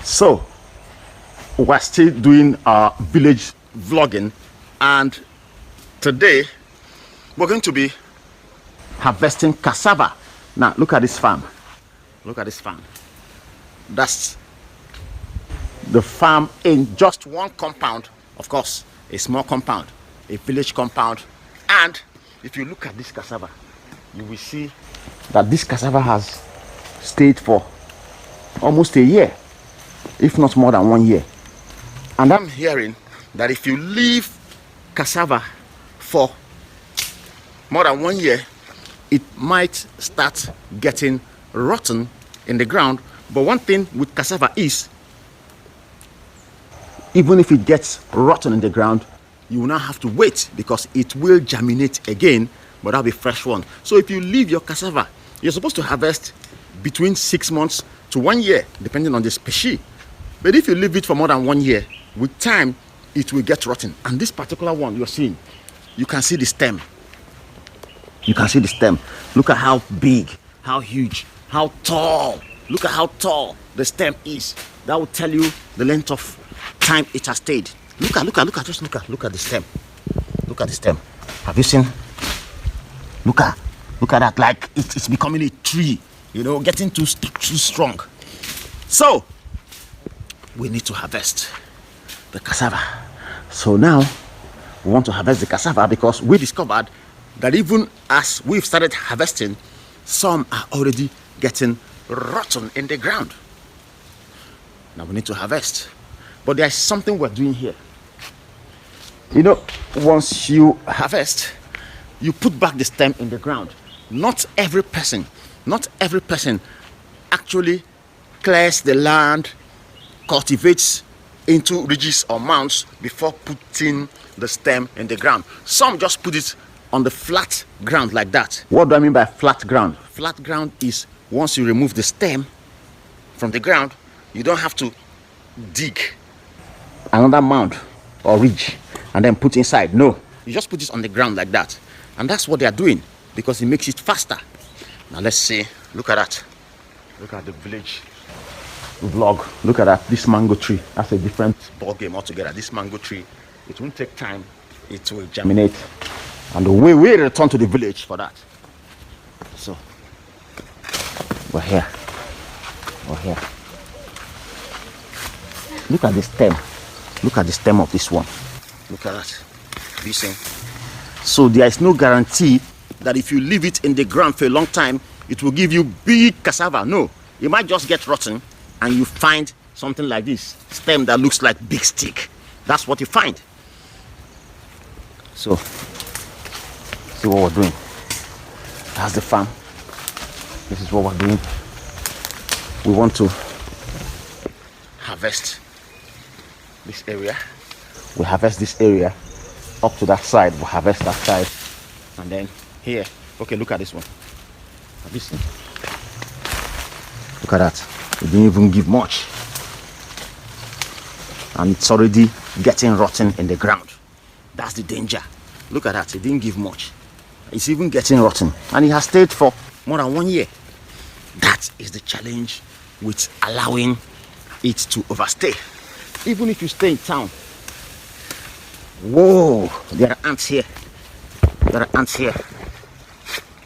So we're still doing our village vlogging, and today we're going to be harvesting cassava. Now look at this farm. Look at this farm. That's the farm in just one compound. Of course, a small compound, a village compound. And if you look at this cassava, you will see that this cassava has stayed for almost a year, if not more than 1 year. And I'm hearing that if you leave cassava for more than 1 year, it might start getting rotten in the ground. But one thing with cassava is, even if it gets rotten in the ground, you will not have to wait, because it will germinate again, but that'll be fresh one. So if you leave your cassava, you're supposed to harvest between 6 months to 1 year, depending on the species. But if you leave it for more than 1 year, with time it will get rotten. And this particular one you're seeing, you can see the stem. You can see the stem. Look at how big, how huge, how tall. Look at how tall the stem is. That will tell you the length of time it has stayed. Look at the stem. Look at the stem. Have you seen? Look at that. Like it's becoming a tree, getting too strong. So we need to harvest the cassava. So now we want to harvest the cassava, because we discovered that even as we've started harvesting, some are already getting rotten in the ground. Now we need to harvest. But there's something we're doing here. Once you harvest, you put back the stem in the ground. Not every person actually clears the land, cultivates into ridges or mounds before putting the stem in the ground. Some just put it on the flat ground like that. What do I mean by flat ground? Flat ground is once you remove the stem from the ground, you don't have to dig another mound or ridge and then put inside. No, you just put it on the ground like that. And that's what they are doing, because it makes it faster. Now let's see. Look at that. Look at the village vlog. Look at that. This mango tree. That's a different ball game altogether. This mango tree, it won't take time. It will germinate. And the way we return to the village for that. So we're here. Look at the stem. Look at the stem of this one. Look at that. Have you seen? So there is no guarantee that if you leave it in the ground for a long time, it will give you big cassava. No, it might just get rotten and you find something like this stem that looks like big stick. That's what you find. So see what we're doing. That's the farm. This is what we're doing. We want to harvest this area. We harvest this area up to that side. We harvest that side, and then here. Okay, look at this one. Have you seen? Look at that. It didn't even give much, and it's already getting rotten in the ground. That's the danger. Look at that. It didn't give much. It's even getting rotten, and it has stayed for more than 1 year. That is the challenge with allowing it to overstay. Even if you stay in town. Whoa, there are ants here. There are ants here.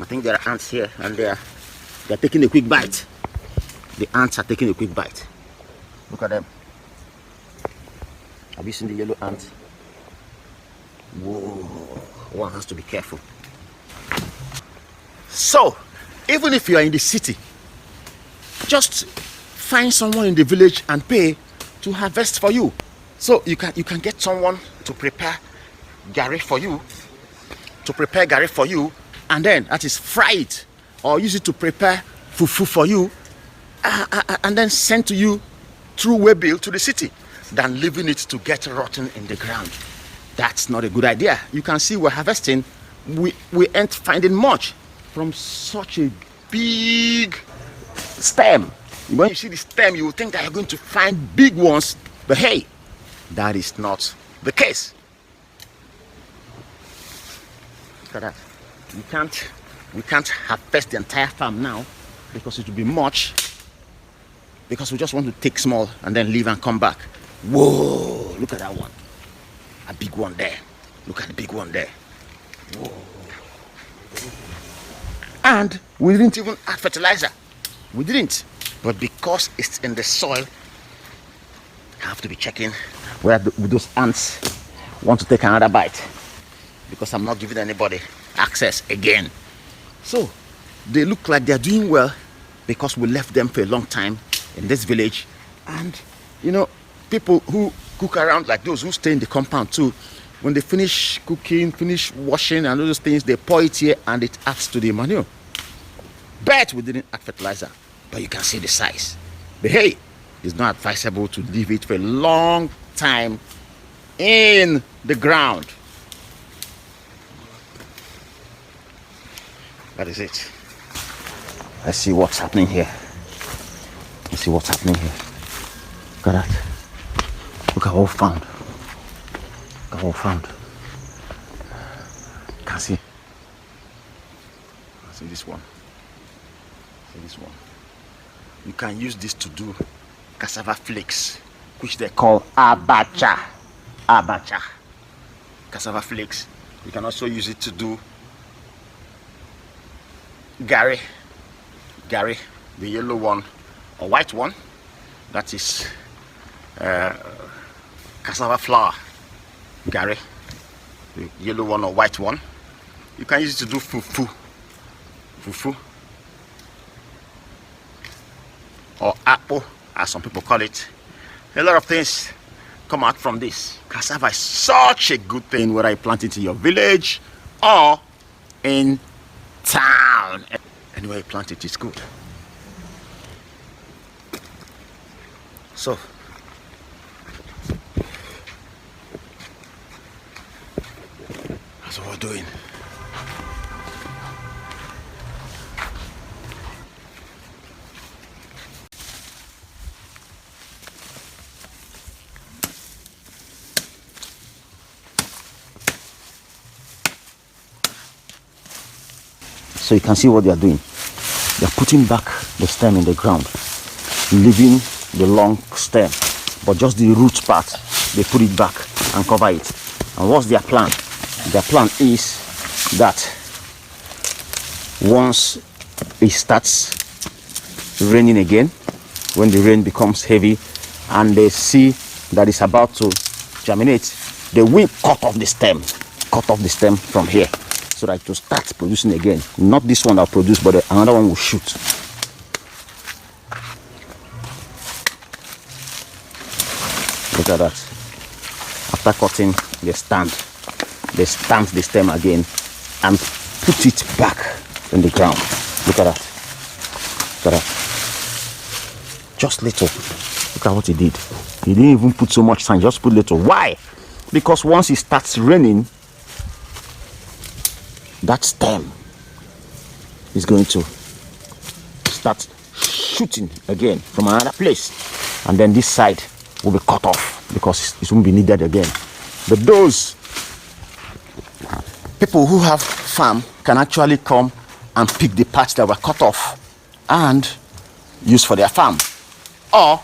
I think there are ants here, and they're taking a quick bite. The ants are taking a quick bite. Look at them. Have you seen the yellow ant? Whoa, one has to be careful. So, even if you are in the city, just find someone in the village and pay to harvest for you. So you can get someone to prepare gari for you, and then that is fry it or use it to prepare fufu for you, and then send to you through waybill to the city, than leaving it to get rotten in the ground. That's not a good idea. You can see we're harvesting. We ain't finding much from such a big stem. When you see the stem, you will think that you're going to find big ones, but hey, that is not the case. Look at that. We can't harvest the entire farm now, because it will be much. because we just want to take small and then leave and come back. Whoa, look at that one. A big one there. Look at the big one there. Whoa. And we didn't even add fertilizer. We didn't. But because it's in the soil, I have to be checking whether those ants want to take another bite, because I'm not giving anybody access again. So they look like they're doing well because we left them for a long time in this village. And you know, people who cook around, like those who stay in the compound too, when they finish cooking, finish washing and all those things, they pour it here and it adds to the manure. But we didn't add fertilizer, but you can see the size. But hey, it's not advisable to leave it for a long time in the ground. That is it. Let's see what's happening here. Let's see what's happening here. Look at that. Look at what we found. Look at what we found. Can see. See this one. See this one. You can use this to do cassava flakes, which they call abacha. Abacha. Cassava flakes. You can also use it to do gari. Gari, the yellow one or white one. That is cassava flour. Gari, the yellow one or white one. You can use it to do fufu. Fufu. Or apple, as some people call it. A lot of things come out from this. Cassava is such a good thing, whether you plant it in your village or in town. Anywhere you plant it is good. So that's what we're doing. So you can see what they are doing. They are putting back the stem in the ground, leaving the long stem, but just the root part, they put it back and cover it. And what's their plan? Their plan is that once it starts raining again, when the rain becomes heavy and they see that it's about to germinate, they will cut off the stem from here, so that it will start producing again. Not this one that will produce, but another one will shoot. Look at that. After cutting, they stamp the stem again and put it back in the ground. Look at that. Look at that. Just little. Look at what he did. He didn't even put so much sand, just put little. Why? Because once it starts raining, that stem is going to start shooting again from another place, and then this side will be cut off because it won't be needed again. But those people who have farm can actually come and pick the parts that were cut off and use for their farm, or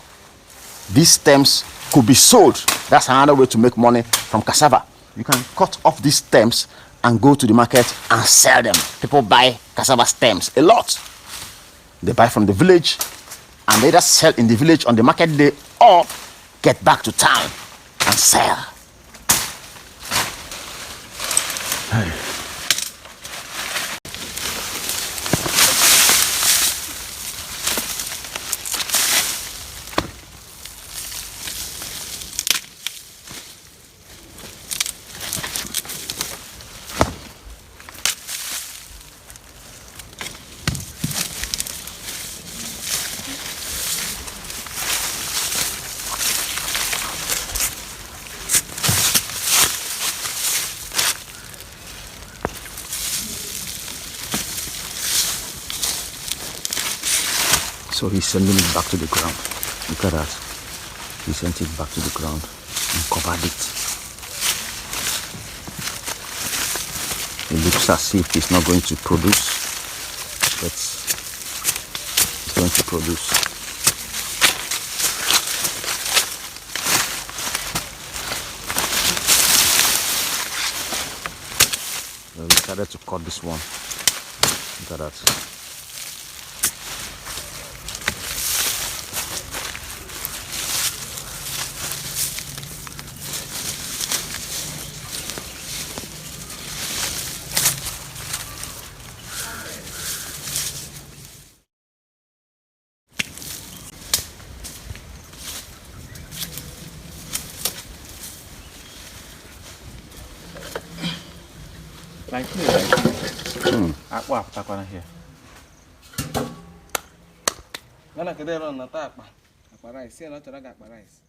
these stems could be sold. That's another way to make money from cassava. You can cut off these stems and go to the market and sell them. People buy cassava stems a lot. They buy from the village and they just sell in the village on the market day, or get back to town and sell. Hey. So he's sending it back to the ground. Look at that. He sent it back to the ground and covered it. It looks as if it's not going to produce, but it's going to produce. decided to cut this one. Look at that. Like here, like aqua, aqua here. Nana kede ron na ta aqua rice. See na chora aqua rice.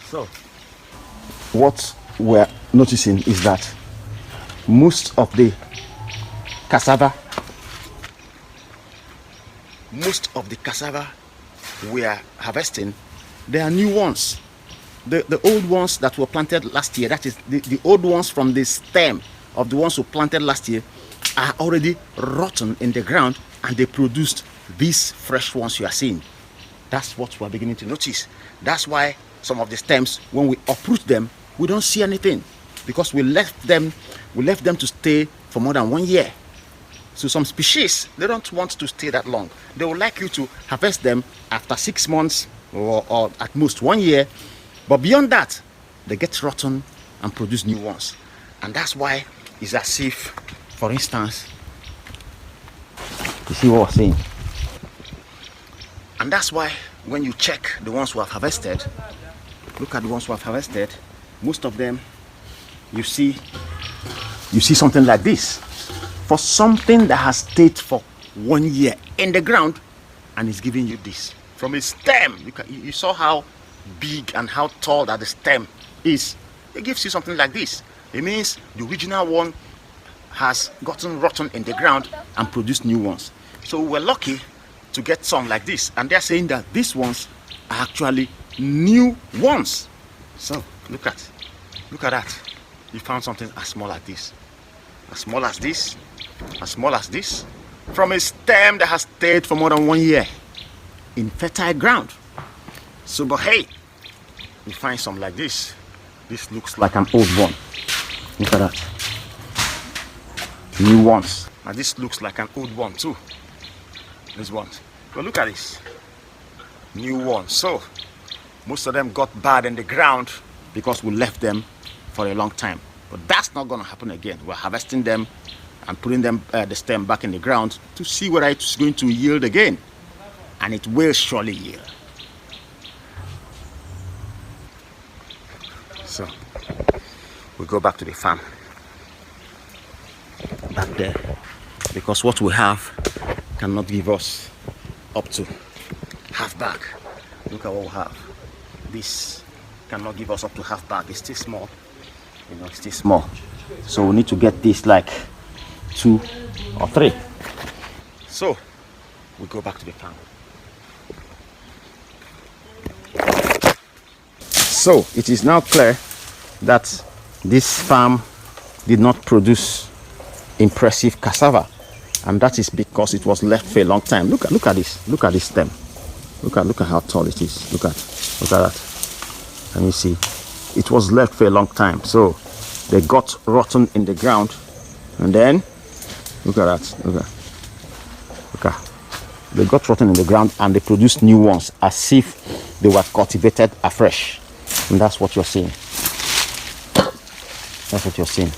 So, what we're noticing is that most of the cassava we are harvesting, they are new ones. The old ones that were planted last year, that is the old ones from the stem of the ones who planted last year, are already rotten in the ground, and they produced these fresh ones you are seeing. That's what we're beginning to notice. That's why some of the stems, when we uproot them, we don't see anything, because we left them to stay for more than 1 year. So some species, they don't want to stay that long. They would like you to harvest them after 6 months or at most 1 year. But beyond that, they get rotten and produce new ones. And that's why it's as if, for instance, you see what we're saying? And that's why when you check the ones who have harvested, look at the ones who have harvested, most of them, you see something like this. For something that has stayed for 1 year in the ground and is giving you this from a stem. You saw how big and how tall that the stem is. It gives you something like this. It means the original one has gotten rotten in the ground and produced new ones. So we're lucky to get some like this, and they're saying that these ones are actually new ones. So look at that. You found something as small as this, as small as this, as small as this, from a stem that has stayed for more than 1 year in fertile ground. So, but hey, we find some like this. This looks like an old one. Look at that. New ones. And this looks like an old one too. This one. But look at this. New one. So most of them got bad in the ground because we left them for a long time. But that's not going to happen again. We're harvesting them and putting them the stem back in the ground to see whether it's going to yield again. And it will surely yield. So we go back to the farm back there, because what we have cannot give us up to half bag. Look at what we have. This cannot give us up to half bag. It's still small, it's still small. So we need to get this like 2 or 3. So we go back to the farm. So it is now clear that this farm did not produce impressive cassava, and that is because it was left for a long time. Look at this. Look at this stem. Look at how tall it is. Look at that. Can you see? It was left for a long time, so they got rotten in the ground, and then look at that. Look. They got rotten in the ground and they produced new ones as if they were cultivated afresh. And that's what you're seeing. That's what you're seeing.